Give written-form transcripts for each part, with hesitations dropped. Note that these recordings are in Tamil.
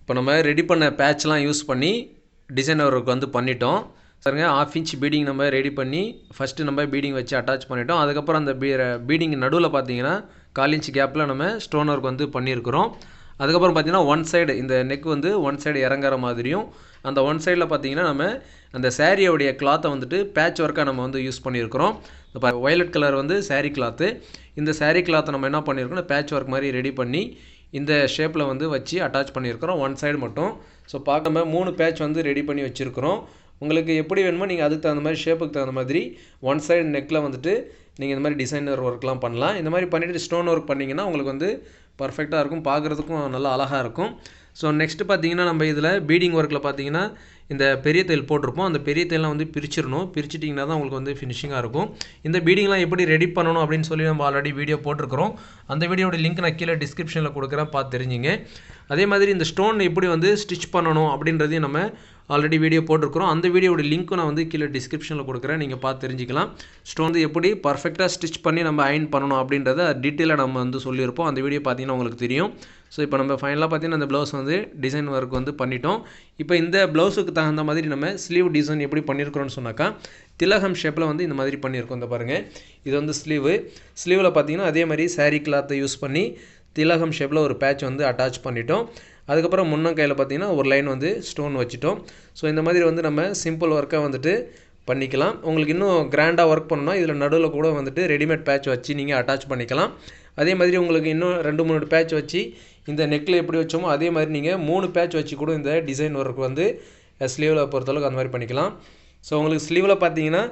இப்போ நம்ம ரெடி பண்ண பேட்ச்லாம் யூஸ் பண்ணி டிசைன் ஒர்க் வந்து பண்ணிட்டோம். பாருங்க 1/2 இன்ச் பீடிங் நம்ம ரெடி பண்ணி ஃபஸ்ட்டு நம்ம பீடிங் வச்சு அட்டாச் பண்ணிட்டோம். அதுக்கப்புறம் அந்த பீடிங் நடுவில் பார்த்தீங்கன்னா 1/4 இன்ச் கேப்பில் நம்ம ஸ்டோன் ஒர்க் வந்து பண்ணியிருக்கிறோம். அதுக்கப்புறம் பார்த்தீங்கன்னா ஒன் சைடு இந்த நெக் வந்து ஒன் சைடு இறங்குற மாதிரியும் அந்த ஒன் சைடில் பார்த்தீங்கன்னா நம்ம அந்த சாரியோடைய கிளாத்தை வந்துட்டு பேட்ச் ஒர்க்காக நம்ம வந்து யூஸ் பண்ணியிருக்கிறோம். இப்போ வயலட் கலர் வந்து சாரீ கிளாத்து. இந்த சாரீ கிளாத்தை நம்ம என்ன பண்ணியிருக்கோம் பேட்ச் ஒர்க் மாதிரி ரெடி பண்ணி இந்த ஷேப்பில் வந்து வச்சு அட்டாச் பண்ணியிருக்கிறோம் ஒன் சைடு மட்டும். ஸோ பார்க்க 3 பேட்ச் வந்து ரெடி பண்ணி வச்சுருக்கிறோம். உங்களுக்கு எப்படி வேணுமோ நீங்கள் அதுக்கு தகுந்த மாதிரி ஷேப்புக்கு தகுந்த மாதிரி ஒன் சைடு நெக்கில் வந்துட்டு நீங்கள் இந்த மாதிரி டிசைனர் ஒர்க்லாம் பண்ணலாம். இந்த மாதிரி பண்ணிவிட்டு ஸ்டோன் ஒர்க் பண்ணிங்கன்னா உங்களுக்கு வந்து பர்ஃபெக்டாக இருக்கும், பார்க்குறதுக்கும் நல்லா அழகாக இருக்கும். ஸோ நெக்ஸ்ட்டு பார்த்தீங்கன்னா நம்ம இதில் பீடிங் ஒர்க்கில் பார்த்தீங்கன்னா இந்த பெரிய தையல் போட்டிருப்போம். அந்த பெரிய தையல்லாம் வந்து பிரிச்சிடணும். பிரிச்சிட்டிங்கன்னா தான் உங்களுக்கு வந்து ஃபினிஷிங்காக இருக்கும். இந்த பீடிங்லாம் எப்படி ரெடி பண்ணணும் அப்படின்னு சொல்லி நம்ம ஆல்ரெடி வீடியோ போட்டிருக்கிறோம். அந்த வீடியோட லிங்க் நான் கீழே டிஸ்கிரிப்ஷனில் கொடுக்குறேன், பார்த்து தெரிஞ்சுங்க. அதே மாதிரி இந்த ஸ்டோன் எப்படி வந்து ஸ்டிச் பண்ணணும் அப்படின்றதையும் நம்ம ஆல்ரெடி வீடியோ போட்டிருக்கிறோம். அந்த வீடியோட லிங்க்கும் நான் வந்து கீழே டிஸ்கிரிப்ஷனில் கொடுக்குறேன், நீங்கள் பார்த்து தெரிஞ்சிக்கலாம். ஸ்டோன் வந்து எப்படி பர்ஃபெக்டாக ஸ்டிச் பண்ணி நம்ம அயன் பண்ணணும் அப்படின்றத டீட்டெயிலாக நம்ம வந்து சொல்லியிருப்போம். அந்த வீடியோ பார்த்தீங்கன்னா உங்களுக்கு தெரியும். ஸோ இப்போ நம்ம ஃபைனலாக பார்த்தீங்கன்னா அந்த ப்ளவுஸ் வந்து டிசைன் ஒர்க் வந்து பண்ணிட்டோம். இப்போ இந்த ப்ளவுஸுக்கு தகுந்த மாதிரி நம்ம ஸ்லீவ் டிசைன் எப்படி பண்ணியிருக்கிறோன்னு சொன்னாக்கா திலகம் ஷேப்பில் வந்து இந்த மாதிரி பண்ணியிருக்கோம். இந்த பாருங்கள், இது வந்து ஸ்லீவில் பார்த்தீங்கன்னா அதே மாதிரி சாரீ கிளாத்தை யூஸ் பண்ணி திலகம் ஷேப்பில் ஒரு பேட்ச் வந்து அட்டாச் பண்ணிட்டோம். அதுக்கப்புறம் முன்னங்கையில் பார்த்தீங்கன்னா ஒரு லைன் வந்து ஸ்டோன் வச்சுட்டோம். ஸோ இந்த மாதிரி வந்து நம்ம சிம்பிள் ஒர்க்காக வந்துட்டு பண்ணிக்கலாம். உங்களுக்கு இன்னும் கிராண்டாக ஒர்க் பண்ணணும்னா இதில் நடுவில் கூட வந்துட்டு ரெடிமேட் பேட்ச் வச்சு நீங்கள் அட்டாச் பண்ணிக்கலாம். அதே மாதிரி உங்களுக்கு இன்னும் 2-3 பேட்ச் வச்சு இந்த நெக்கில் எப்படி வச்சோமோ அதே மாதிரி நீங்கள் 3 பேட்ச் வச்சு கூட இந்த டிசைன் ஒர்க் வந்து ஸ்லீவில் பொறுத்தளவுக்கு அந்த மாதிரி பண்ணிக்கலாம். ஸோ உங்களுக்கு ஸ்லீவில் பார்த்தீங்கன்னா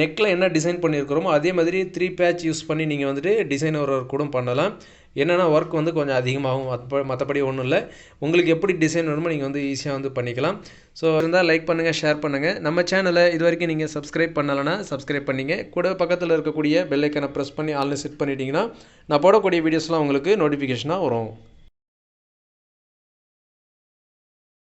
நெக்கில் என்ன டிசைன் பண்ணியிருக்கிறோமோ அதே மாதிரி 3 பேட்ச் யூஸ் பண்ணி நீங்கள் வந்துட்டு டிசைன் ஒர்க் கூட பண்ணலாம். என்னென்னா ஒர்க் வந்து கொஞ்சம் அதிகமாகும், மற்றபடி ஒன்றும் இல்லை. உங்களுக்கு எப்படி டிசைன் வேணுமோ நீங்கள் வந்து ஈஸியாக வந்து பண்ணிக்கலாம். ஸோ இருந்தால் லைக் பண்ணுங்கள், ஷேர் பண்ணுங்கள். நம்ம சேனலை இது வரைக்கும் நீங்கள் சப்ஸ்கிரைப் பண்ணலைன்னா சப்ஸ்கிரைப் பண்ணிங்க. கூட பக்கத்தில் இருக்கக்கூடிய பெல் ஐக்கனை ப்ரெஸ் பண்ணி ஆல்னு செட் பண்ணிட்டீங்கன்னா நான் போடக்கூடிய வீடியோஸ்லாம் உங்களுக்கு நோட்டிஃபிகேஷனாக வரும்.